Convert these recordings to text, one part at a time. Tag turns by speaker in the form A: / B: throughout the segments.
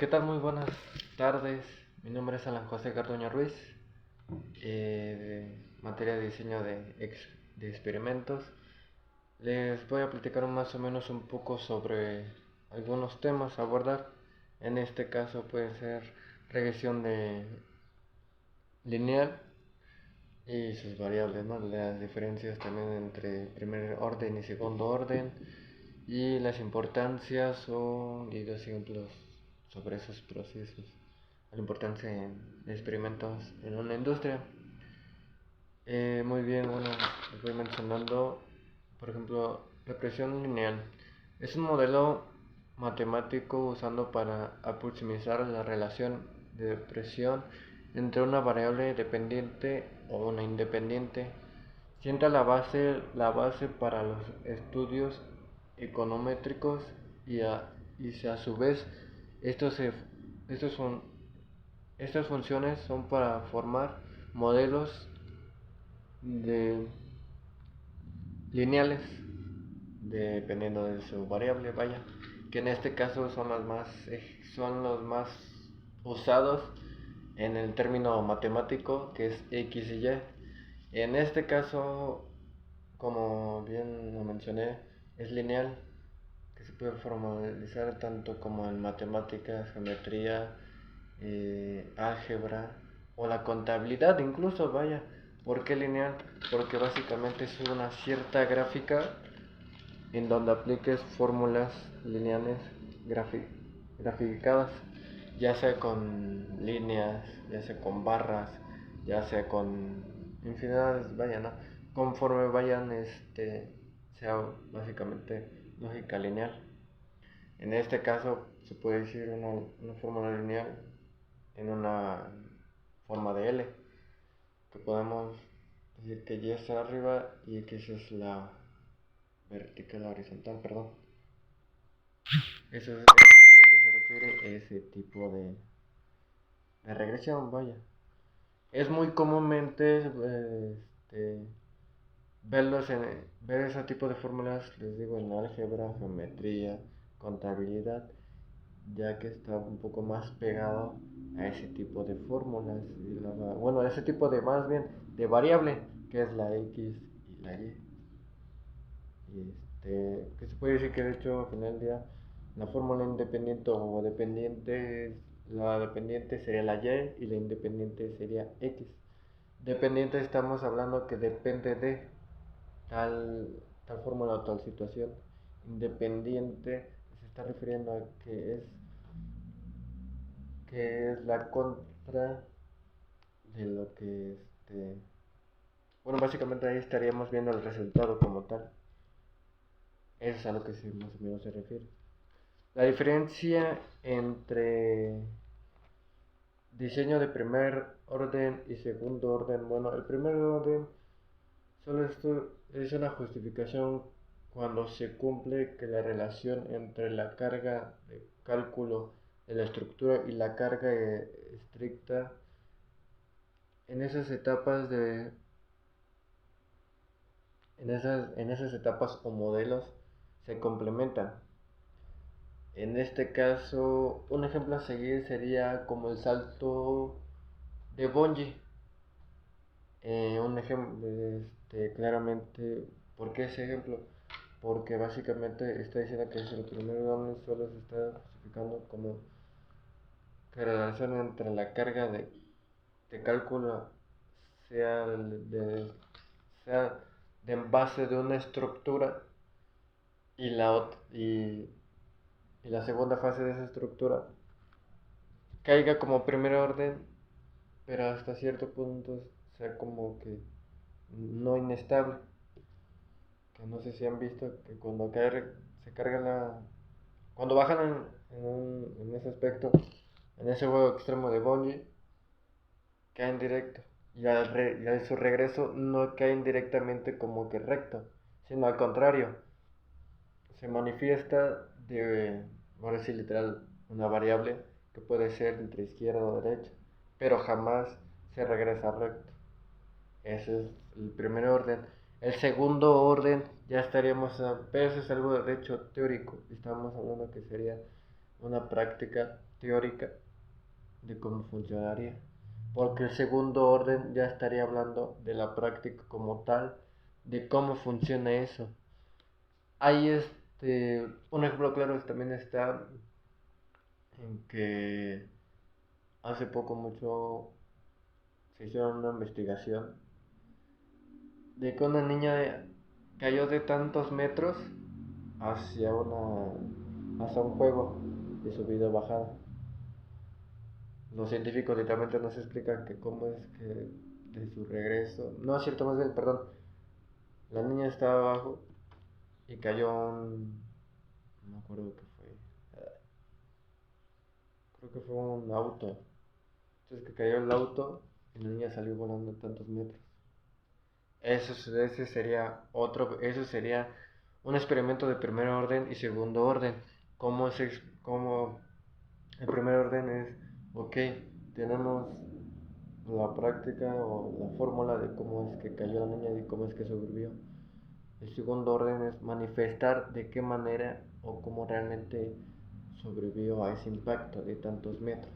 A: ¿Qué tal? Muy buenas tardes. Mi nombre es Alan José Garduño Ruiz, de materia de diseño de experimentos. Les voy a platicar más o menos un poco sobre algunos temas a abordar. En este caso puede ser regresión de lineal y sus variables, ¿no? Las diferencias también entre primer orden y segundo orden y las importancias y los ejemplos sobre esos procesos, la importancia de experimentos en una industria. Muy bien, bueno, les voy mencionando, por ejemplo, regresión lineal. Es un modelo matemático usado para aproximar la relación de presión entre una variable dependiente o una independiente. Sienta la base para los estudios econométricos y a su vez estos, se- estos son, estas funciones son para formar modelos de lineales dependiendo de su variable, vaya, que en este caso son los más usados en el término matemático, que es x y y. En este caso, como bien lo mencioné, es lineal, que se puede formalizar tanto como en matemáticas, geometría, álgebra o la contabilidad incluso, vaya. ¿Por qué lineal? Porque básicamente es una cierta gráfica en donde apliques fórmulas lineales graficadas, ya sea con líneas, ya sea con barras, ya sea con infinidades, vaya, ¿no? Conforme vayan, sea básicamente lógica lineal. En este caso se puede decir una fórmula lineal en una forma de L, que podemos decir que Y está arriba y que esa es la vertical, horizontal, perdón. Eso es a lo que se refiere ese tipo de regresión, vaya. Es muy comúnmente ver ese tipo de fórmulas, les digo, en álgebra, geometría, contabilidad, ya que está un poco más pegado a ese tipo de fórmulas, bueno, a ese tipo de, más bien, de variable, que es la X y la Y. Que se puede decir que de hecho al final del día la fórmula independiente o dependiente, la dependiente sería la Y y la independiente sería X. Dependiente estamos hablando que depende de tal, tal fórmula o tal situación. Independiente se está refiriendo a que es la contra de lo que bueno, básicamente ahí estaríamos viendo el resultado como tal. Eso es a lo que más o menos se refiere. La diferencia entre diseño de primer orden y segundo orden, bueno, el primer orden solo esto es una justificación cuando se cumple que la relación entre la carga de cálculo de la estructura y la carga estricta en esas etapas en esas etapas o modelos se complementan. En este caso, un ejemplo a seguir sería como el salto de bungee. Un ejemplo, claramente, ¿por qué ese ejemplo? Porque básicamente está diciendo que es el primer orden, solo se está justificando como que la relación entre la carga de cálculo sea sea de base de una estructura y la segunda fase de esa estructura caiga como primer orden, pero hasta cierto punto sea como que no inestable. Que no sé si han visto que cuando se carga cuando bajan en ese aspecto, en ese juego extremo de bungee, caen directo. Y a su regreso no caen directamente como que recto, sino al contrario, se manifiesta ahora sí literal, una variable que puede ser entre izquierda o derecha, pero jamás se regresa recto. Ese es el primer orden. El segundo orden ya estaríamos, pero eso es algo de hecho teórico. Estamos hablando que sería una práctica teórica de cómo funcionaría. Porque el segundo orden ya estaría hablando de la práctica como tal, de cómo funciona eso. Hay un ejemplo claro también está en que hace poco mucho se hicieron una investigación de que una niña cayó de tantos metros hacia un juego de subida o bajada. Los científicos literalmente nos explican que cómo es que de su regreso, no es cierto, más bien, perdón, la niña estaba abajo y cayó no me acuerdo qué fue, creo que fue un auto. Entonces que cayó el auto y la niña salió volando tantos metros. Eso sería un experimento de primer orden y segundo orden. Cómo el primer orden es, ok, tenemos la práctica o la fórmula de cómo es que cayó la niña y cómo es que sobrevivió. El segundo orden es manifestar de qué manera o cómo realmente sobrevivió a ese impacto de tantos metros.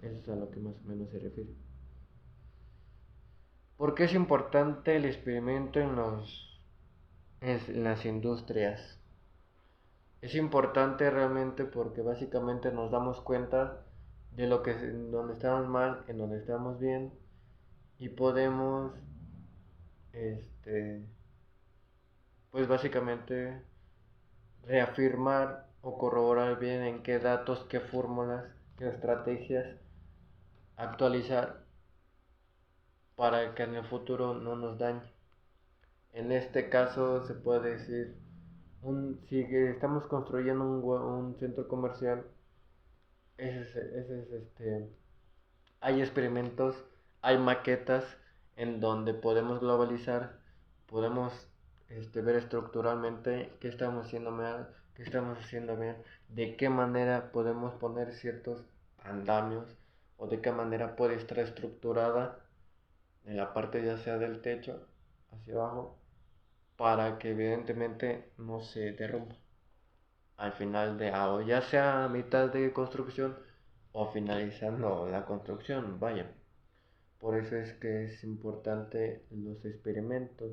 A: Eso es a lo que más o menos se refiere. ¿Por qué es importante el experimento en las industrias? Es importante realmente porque básicamente nos damos cuenta de en donde estamos mal, en donde estamos bien y podemos, este, pues básicamente reafirmar o corroborar bien en qué datos, qué fórmulas, qué estrategias actualizar para que en el futuro no nos dañe. En este caso se puede decir, si estamos construyendo un centro comercial, hay experimentos, hay maquetas en donde podemos globalizar, podemos ver estructuralmente qué estamos haciendo mal, qué estamos haciendo bien, de qué manera podemos poner ciertos andamios o de qué manera puede estar estructurada en la parte ya sea del techo hacia abajo para que evidentemente no se derrumba al final o ya sea a mitad de construcción o finalizando la construcción, vaya. Por eso es que es importante los experimentos.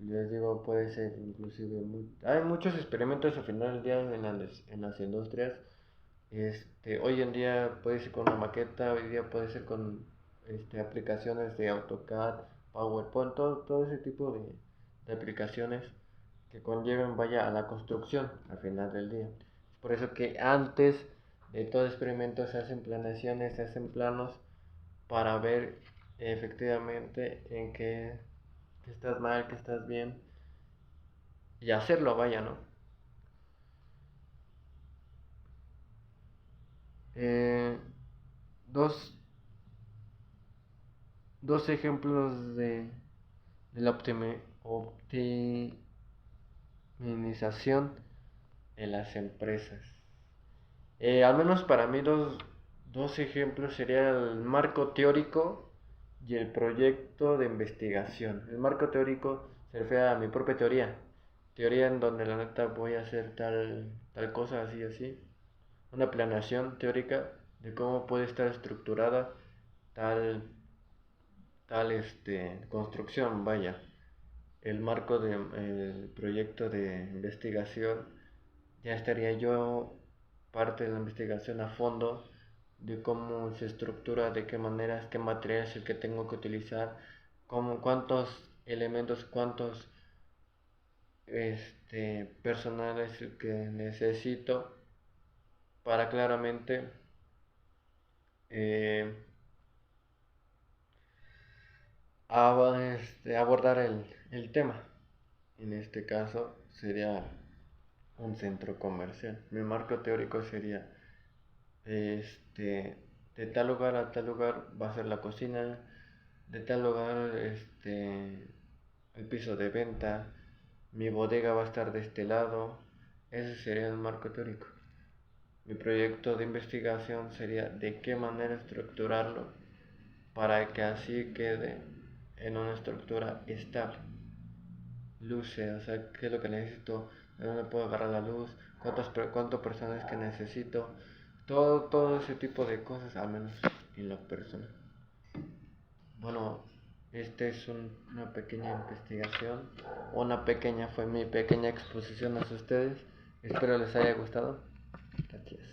A: Les digo, puede ser inclusive hay muchos experimentos al final del día en las industrias. Hoy en día puede ser con una maqueta, hoy día puede ser con aplicaciones de AutoCAD, PowerPoint, todo ese tipo de aplicaciones que conlleven vaya a la construcción al final del día. Es por eso que antes de todo experimento se hacen planeaciones, se hacen planos para ver efectivamente en qué estás mal, qué estás bien y hacerlo, vaya, ¿no? Eh, dos, dos ejemplos de la optimización en las empresas. Al menos para mí dos ejemplos serían el marco teórico y el proyecto de investigación. El marco teórico se refiere a mi propia teoría en donde la neta voy a hacer tal cosa así así, una planeación teórica de cómo puede estar estructurada tal construcción, vaya. El marco del proyecto de investigación ya estaría yo parte de la investigación a fondo de cómo se estructura, de qué maneras, qué material es el que tengo que utilizar, cuántos elementos, cuántos personal es el que necesito para claramente eh, abordar el tema. En este caso sería un centro comercial. Mi marco teórico sería de tal lugar a tal lugar va a ser la cocina, de tal lugar el piso de venta, mi bodega va a estar de este lado. Ese sería el marco teórico. Mi proyecto de investigación sería de qué manera estructurarlo para que así quede en una estructura estable. Luce, o sea, qué es lo que necesito, de dónde puedo agarrar la luz, cuánto personas que necesito, todo ese tipo de cosas, al menos en lo personal. Bueno, esta es una pequeña investigación, fue mi pequeña exposición a ustedes. Espero les haya gustado. Gracias.